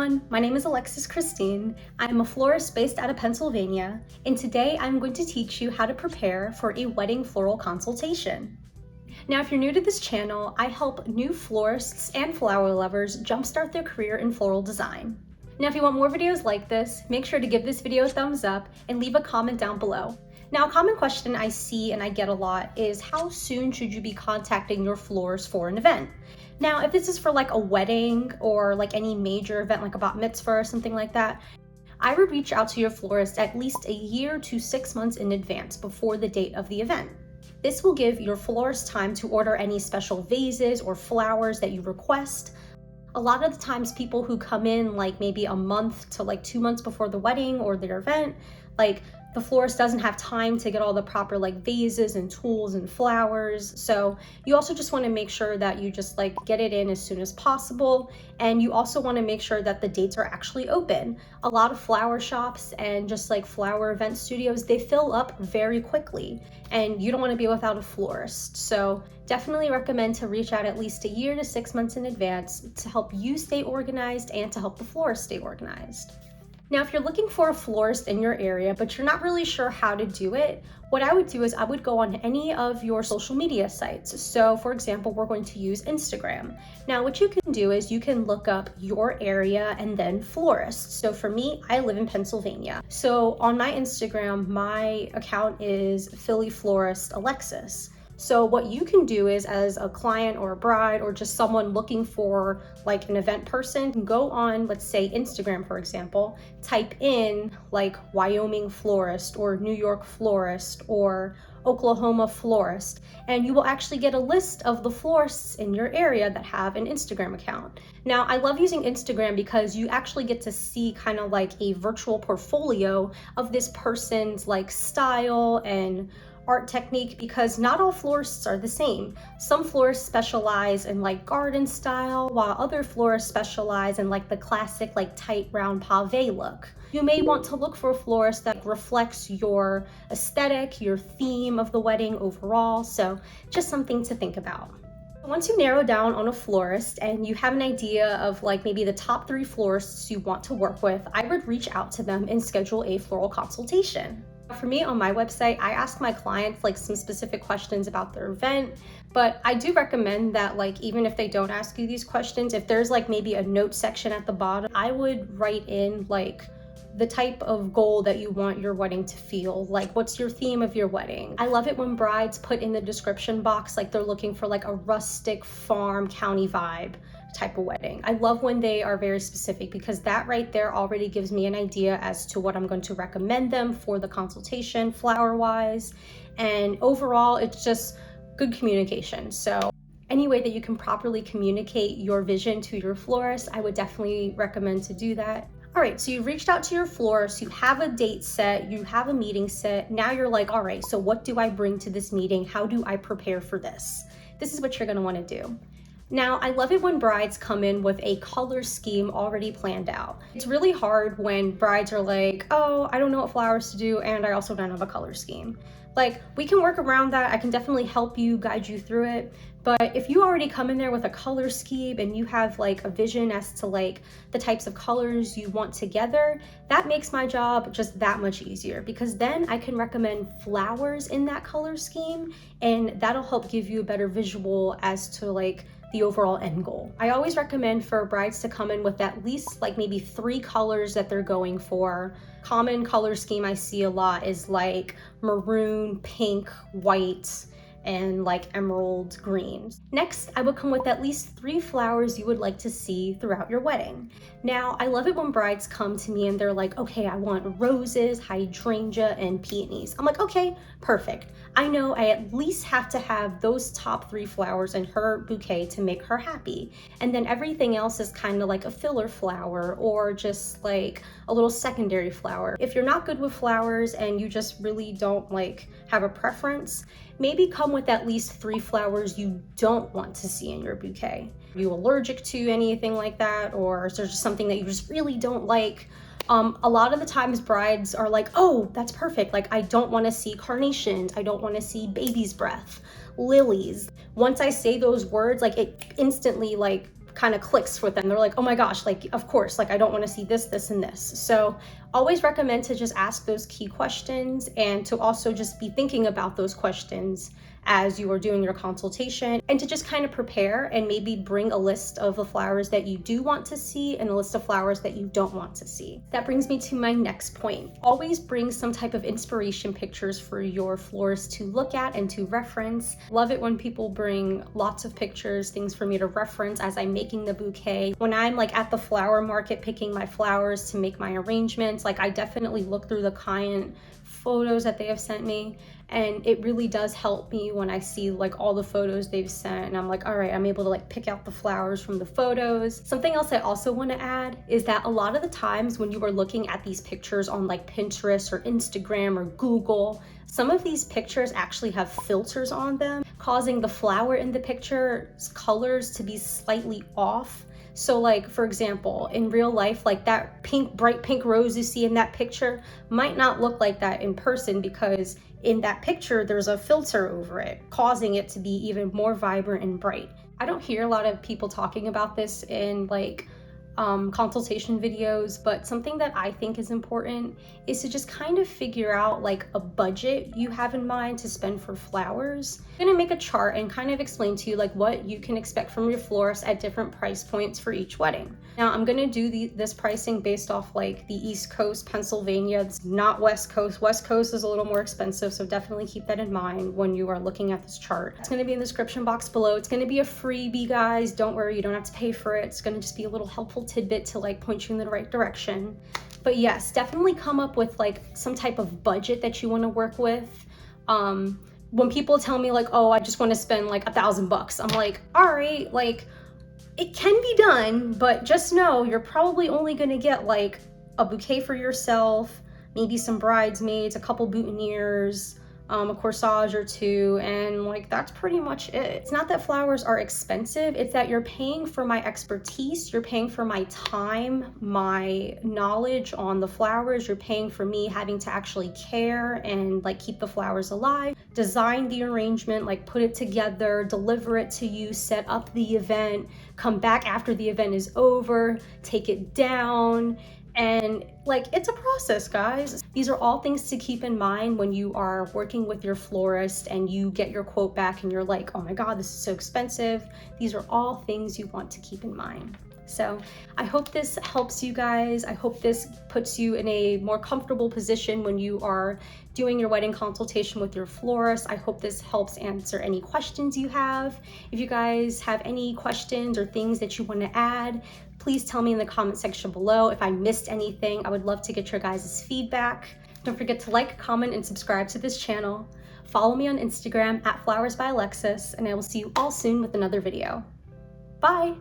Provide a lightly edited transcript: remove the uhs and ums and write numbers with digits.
everyone, my name is Alexis Christine. I'm a florist based out of Pennsylvania, and today I'm going to teach you how to prepare for a wedding floral consultation. Now, if you're new to this channel, I help new florists and flower lovers jumpstart their career in floral design. Now, if you want more videos like this, make sure to give this video a thumbs up and leave a comment down below. Now, a common question I see and I get a lot is how soon should you be contacting your florist for an event? Now, if this is for like a wedding or like any major event like a bat mitzvah or something like that, I would reach out to your florist at least a year to 6 months in advance before the date of the event. This will give your florist time to order any special vases or flowers that you request. A lot of the times people who come in like maybe a month to like 2 months before the wedding or their event, like the florist doesn't have time to get all the proper like vases and tools and flowers. So you also just want to make sure that you just like get it in as soon as possible. And you also want to make sure that the dates are actually open. A lot of flower shops and just like flower event studios, they fill up very quickly and you don't want to be without a florist. So definitely recommend to reach out at least a year to 6 months in advance to help you stay organized and to help the florist stay organized. Now, if you're looking for a florist in your area, but you're not really sure how to do it, what I would do is I would go on any of your social media sites. So for example, we're going to use Instagram. Now, what you can do is you can look up your area and then florists. So for me, I live in Pennsylvania. So on my Instagram, my account is Philly Florist Alexis. So what you can do is as a client or a bride or just someone looking for like an event person, go on, let's say Instagram, for example, type in like Wyoming florist or New York florist or Oklahoma florist, and you will actually get a list of the florists in your area that have an Instagram account. Now, I love using Instagram because you actually get to see kind of like a virtual portfolio of this person's like style and art technique, because not all florists are the same. Some florists specialize in like garden style, while other florists specialize in like the classic like tight round pave look. You may want to look for a florist that reflects your aesthetic, your theme of the wedding overall, so just something to think about. Once you narrow down on a florist and you have an idea of like maybe the top 3 florists you want to work with, I would reach out to them and schedule a floral consultation. For me, on my website, I ask my clients like some specific questions about their event, but I do recommend that like even if they don't ask you these questions, if there's like maybe a note section at the bottom, I would write in like the type of goal that you want your wedding to feel, like what's your theme of your wedding. I love it when brides put in the description box like they're looking for like a rustic farm county vibe type of wedding. I love when they are very specific because that right there already gives me an idea as to what I'm going to recommend them for the consultation flower wise, and overall it's just good communication. So any way that you can properly communicate your vision to your florist, I would definitely recommend to do that. All right, so you've reached out to your florist, you have a date set, you have a meeting set. Now you're like, all right, so what do I bring to this meeting? How do I prepare for this? This is what you're gonna wanna do. Now, I love it when brides come in with a color scheme already planned out. It's really hard when brides are like, oh, I don't know what flowers to do, and I also don't have a color scheme. Like, we can work around that. I can definitely help you, guide you through it. But if you already come in there with a color scheme and you have like a vision as to like the types of colors you want together, that makes my job just that much easier, because then I can recommend flowers in that color scheme and that'll help give you a better visual as to like the overall end goal. I always recommend for brides to come in with at least like maybe 3 colors that they're going for. Common color scheme I see a lot is like maroon, pink, white, and like emerald green. Next, I would come with at least 3 flowers you would like to see throughout your wedding. Now, I love it when brides come to me and they're like, okay, I want roses, hydrangea, and peonies. I'm like, okay, perfect. I know I at least have to have those top 3 flowers in her bouquet to make her happy. And then everything else is kind of like a filler flower or just like a little secondary flower. If you're not good with flowers and you just really don't like have a preference, maybe come with at least 3 flowers you don't want to see in your bouquet. Are you allergic to anything like that? Or is there just something that you just really don't like? A lot of the times brides are like, oh, that's perfect. Like, I don't want to see carnations. I don't want to see baby's breath, lilies. Once I say those words, like it instantly like kind of clicks with them. They're like, oh my gosh, like, of course, like I don't want to see this, this, and this. So always recommend to just ask those key questions and to also just be thinking about those questions as you are doing your consultation, and to just kind of prepare and maybe bring a list of the flowers that you do want to see and a list of flowers that you don't want to see. That brings me to my next point. Always bring some type of inspiration pictures for your florist to look at and to reference. Love it when people bring lots of pictures, things for me to reference as I'm making the bouquet. When I'm like at the flower market picking my flowers to make my arrangements, like I definitely look through the client photos that they have sent me, and it really does help me when I see like all the photos they've sent, and I'm like, all right, I'm able to like pick out the flowers from the photos. Something else I also want to add is that a lot of the times when you are looking at these pictures on like Pinterest or Instagram or Google, some of these pictures actually have filters on them, causing the flower in the picture's colors to be slightly off. So like, for example, in real life, like that bright pink rose you see in that picture might not look like that in person, because in that picture, there's a filter over it, causing it to be even more vibrant and bright. I don't hear a lot of people talking about this in like consultation videos, but something that I think is important is to just kind of figure out like a budget you have in mind to spend for flowers. I'm gonna make a chart and kind of explain to you like what you can expect from your florist at different price points for each wedding. Now I'm gonna do this pricing based off like the East Coast, Pennsylvania. It's not West Coast. West Coast is a little more expensive, so definitely keep that in mind when you are looking at this chart. It's gonna be in the description box below. It's gonna be a freebie, guys. Don't worry, you don't have to pay for it. It's gonna just be a little helpful tidbit to like point you in the right direction. But yes, definitely come up with like some type of budget that you want to work with. When people tell me like, oh, I just want to spend like $1,000, I'm like, all right, like it can be done, but just know you're probably only going to get like a bouquet for yourself, maybe some bridesmaids, a couple boutonnieres, a corsage or two, and like that's pretty much it. It's not that flowers are expensive, it's that you're paying for my expertise, you're paying for my time, my knowledge on the flowers, you're paying for me having to actually care and like keep the flowers alive, design the arrangement, like put it together, deliver it to you, set up the event, come back after the event is over, take it down. And like, it's a process, guys. These are all things to keep in mind when you are working with your florist and you get your quote back and you're like, oh my God, this is so expensive. These are all things you want to keep in mind. So I hope this helps you guys. I hope this puts you in a more comfortable position when you are doing your wedding consultation with your florist. I hope this helps answer any questions you have. If you guys have any questions or things that you want to add, please tell me in the comment section below. If I missed anything, I would love to get your guys' feedback. Don't forget to like, comment, and subscribe to this channel. Follow me on Instagram @flowersbyalexis, and I will see you all soon with another video. Bye!